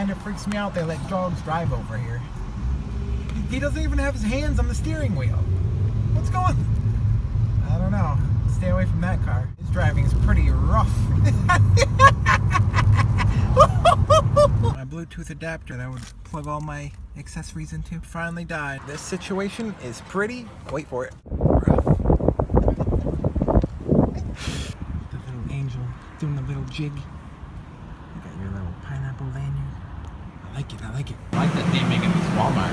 kind of freaks me out they let dogs drive over here. He doesn't even have his hands on the steering wheel. What's going on? I don't know. Stay away from that car. His driving is pretty rough. My Bluetooth adapter that I would plug all my accessories into finally died. This situation is pretty, wait for it, rough. The little angel doing the little jig. You got your little pineapple lanyard. I like it, I like it. I like that naming of this Walmart.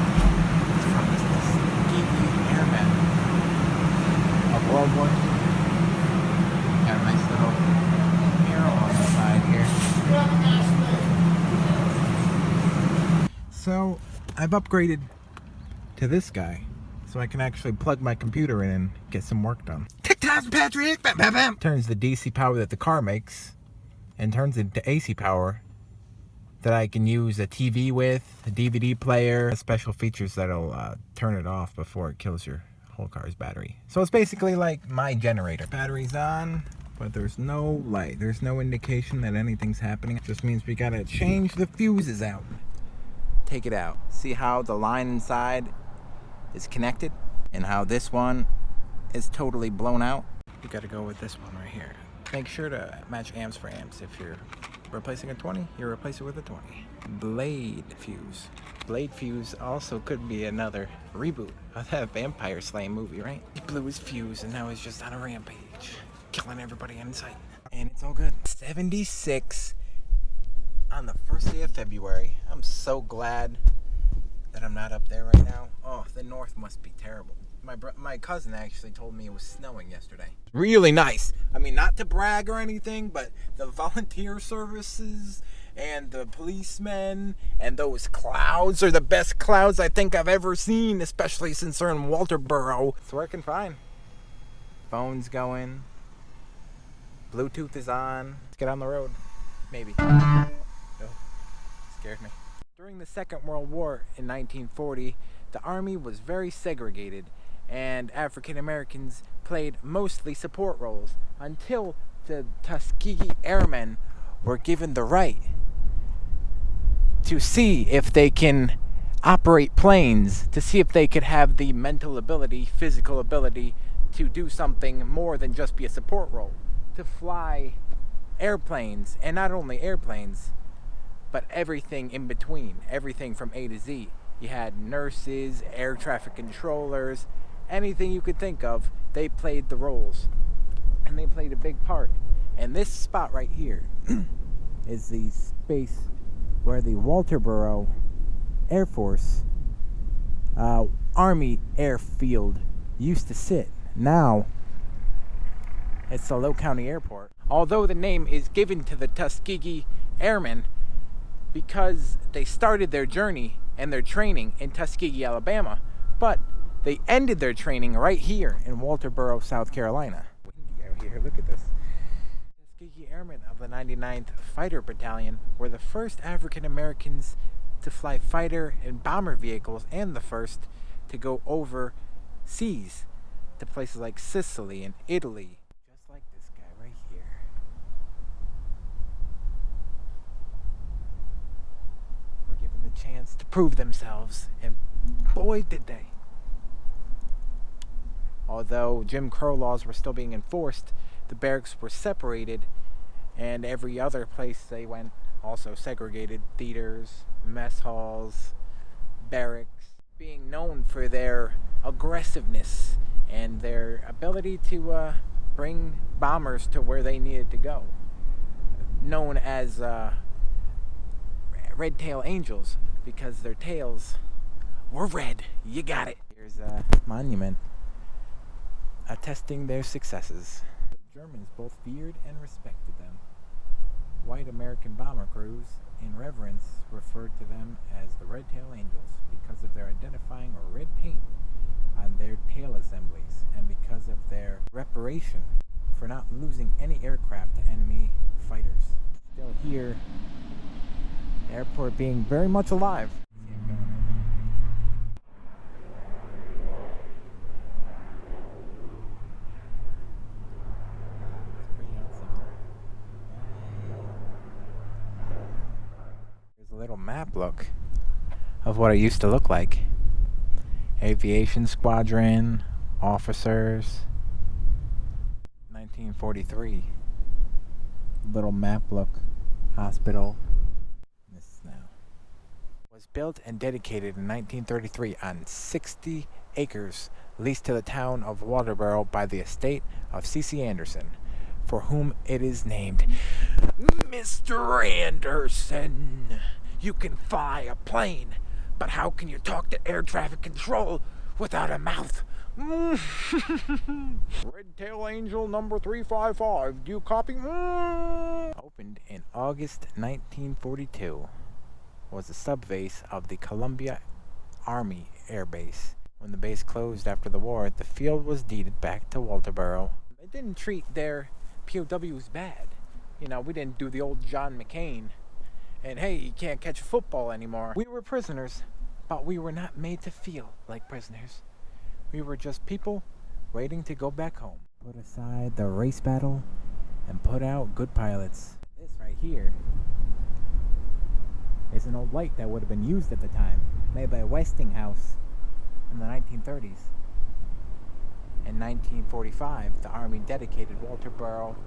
It's from the Tuskegee Airmen of World War II. Got a nice little mural on the side here. So, I've upgraded to this guy, so I can actually plug my computer in and get some work done. TikTok, Patrick! Bam, bam, bam. Turns the DC power that the car makes, and turns it into AC power that I can use a TV with, a DVD player, special features that'll turn it off before it kills your whole car's battery. So it's basically like my generator. Battery's on, but there's no light. There's no indication that anything's happening. It just means we gotta change the fuses out. Take it out. See how the line inside is connected and how this one is totally blown out? You gotta go with this one right here. Make sure to match amps for amps. If you're replacing a 20, you replace it with a 20. Blade fuse. Blade fuse also could be another reboot of that vampire slaying movie, right? He blew his fuse and now he's just on a rampage, killing everybody in sight. And it's all good. 76 on the first day of February. I'm so glad that I'm not up there right now. Oh, the north must be terrible. My cousin actually told me it was snowing yesterday. Really nice. I mean, not to brag or anything, but the volunteer services and the policemen and those clouds are the best clouds I think I've ever seen, especially since they're in Walterboro. It's working fine. Phone's going. Bluetooth is on. Let's get on the road. Maybe. Oh, scared me. During the Second World War in 1940, the Army was very segregated, and African Americans played mostly support roles until the Tuskegee Airmen were given the right to see if they can operate planes, to see if they could have the mental ability, physical ability to do something more than just be a support role, to fly airplanes, and not only airplanes, but everything in between, everything from A to Z. You had nurses, air traffic controllers, anything you could think of, they played the roles. And they played a big part. And this spot right here is the space where the Walterboro Air Force Army Airfield used to sit. Now, it's the Low County Airport. Although the name is given to the Tuskegee Airmen because they started their journey and their training in Tuskegee, Alabama, but they ended their training right here in Walterboro, South Carolina. Windy out here, look at this. Tuskegee Airmen of the 99th Fighter Battalion were the first African Americans to fly fighter and bomber vehicles, and the first to go overseas to places like Sicily and Italy. Just like this guy right here. Were given the chance to prove themselves, and boy did they. Although Jim Crow laws were still being enforced, the barracks were separated, and every other place they went also segregated. Theaters, mess halls, barracks, being known for their aggressiveness and their ability to bring bombers to where they needed to go. Known as red tail angels, because their tails were red. You got it. Here's a monument attesting their successes. The Germans both feared and respected them. White American bomber crews, in reverence, referred to them as the Red Tail Angels because of their identifying red paint on their tail assemblies and because of their reparation for not losing any aircraft to enemy fighters. Still here, the airport being very much alive. There's a little map map look of what it used to look like. Aviation squadron, officers. 1943. Little map look. Hospital. This is now. Was built and dedicated in 1933 on 60 acres leased to the town of Walterboro by the estate of C.C. Anderson, for whom it is named. Mr. Anderson, you can fly a plane, but how can you talk to air traffic control without a mouth? Red Tail Angel number 355, do you copy? Opened in August 1942, was the subbase of the Columbia Army Air Base. When the base closed after the war, the field was deeded back to Walterboro. They didn't treat their POWs bad. You know, we didn't do the old John McCain and hey, you can't catch a football anymore. We were prisoners, but we were not made to feel like prisoners. We were just people waiting to go back home. Put aside the race battle and put out good pilots. This right here is an old light that would have been used at the time, made by Westinghouse in the 1930s. In 1945, the Army dedicated Walterboro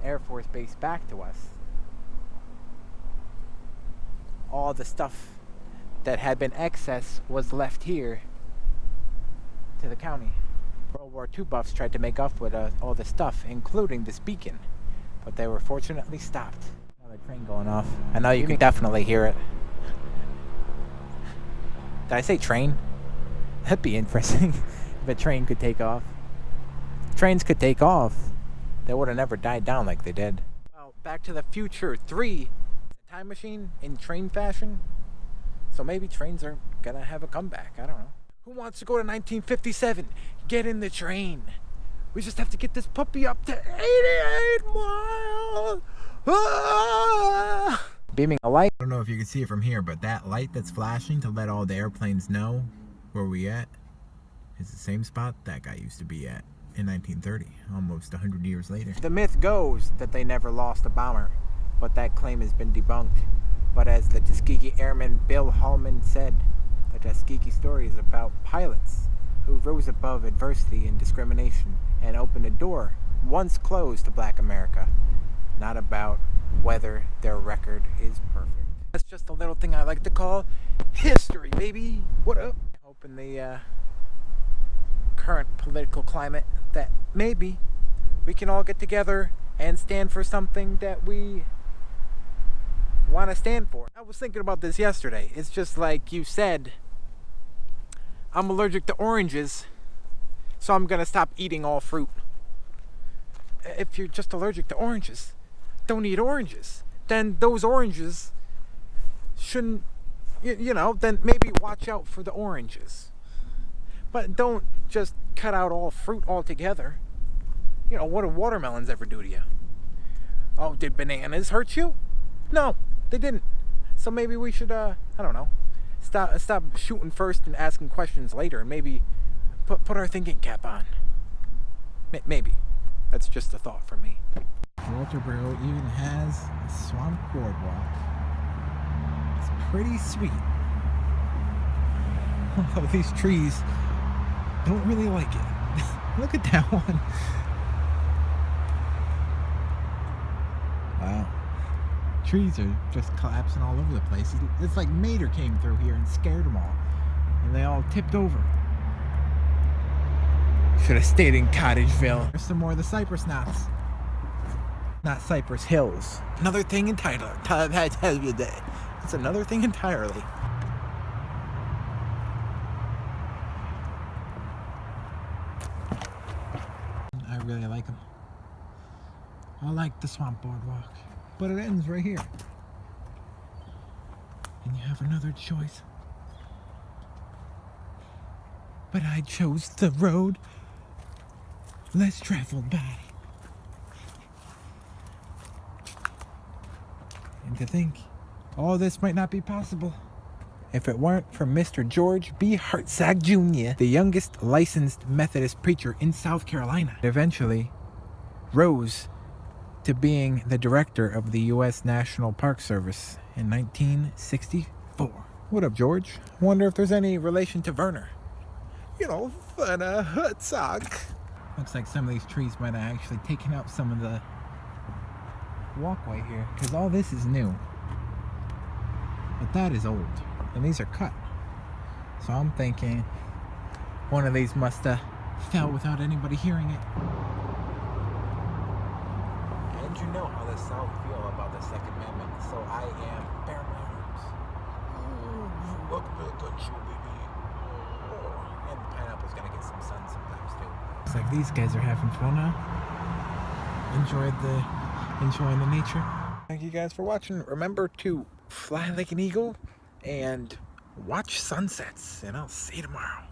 Air Force Base back to us. All the stuff that had been excess was left here to the county. World War II buffs tried to make off with all the stuff, including this beacon, but they were fortunately stopped. Another train going off. I know you can definitely hear it. Did I say train? That'd be interesting if a train could take off. If trains could take off, they would have never died down like they did. Well, Back to the Future 3, a time machine in train fashion. So maybe trains are gonna have a comeback. I don't know. Who wants to go to 1957? Get in the train. We just have to get this puppy up to 88 miles. Ah! Beaming a light. I don't know if you can see it from here, but that light that's flashing to let all the airplanes know where we at is the same spot that guy used to be at in 1930, almost 100 years later. The myth goes that they never lost a bomber, but that claim has been debunked. But as the Tuskegee Airman Bill Hallman said, the Tuskegee story is about pilots who rose above adversity and discrimination and opened a door once closed to Black America, not about whether their record is perfect. That's just a little thing I like to call history, baby. What up? I hope in the current political climate that maybe we can all get together and stand for something that we want to stand for. I was thinking about this yesterday. It's just like you said, I'm allergic to oranges, so I'm gonna stop eating all fruit. If you're just allergic to oranges, don't eat oranges. Then those oranges shouldn't, you know, then maybe watch out for the oranges. But don't just cut out all fruit altogether. You know, what do watermelons ever do to you? Oh, did bananas hurt you? No, they didn't. So maybe we should, I don't know, stop shooting first and asking questions later, and maybe put our thinking cap on. Maybe. That's just a thought from me. Walterboro even has a swamp boardwalk. It's pretty sweet. Although these trees don't really like it. Look at that one. Wow. Trees are just collapsing all over the place. It's like Mater came through here and scared them all. And they all tipped over. Should have stayed in Cottageville. There's some more of the cypress knots. Not Cypress Hills. Another thing entirely. It's another thing entirely. I really like them. I like the swamp boardwalk. But it ends right here. And you have another choice. But I chose the road less traveled by. And to think, all this might not be possible if it weren't for Mr. George B. Hartzog Jr., the youngest licensed Methodist preacher in South Carolina. Eventually rose to being the director of the U.S. National Park Service in 1964. What up, George? Wonder if there's any relation to Werner. You know, Werner Herzog. Looks like some of these trees might have actually taken out some of the walkway here, because all this is new. But that is old, and these are cut. So I'm thinking one of these must have fell without anybody hearing it. And you know how the South feel about the Second Amendment, so I am bare my arms. Welcome to the country, baby. And the pineapple's gonna get some sun sometimes too. Looks like these guys are having fun now. Enjoying the nature. Thank you guys for watching. Remember to fly like an eagle and watch sunsets, and I'll see you tomorrow.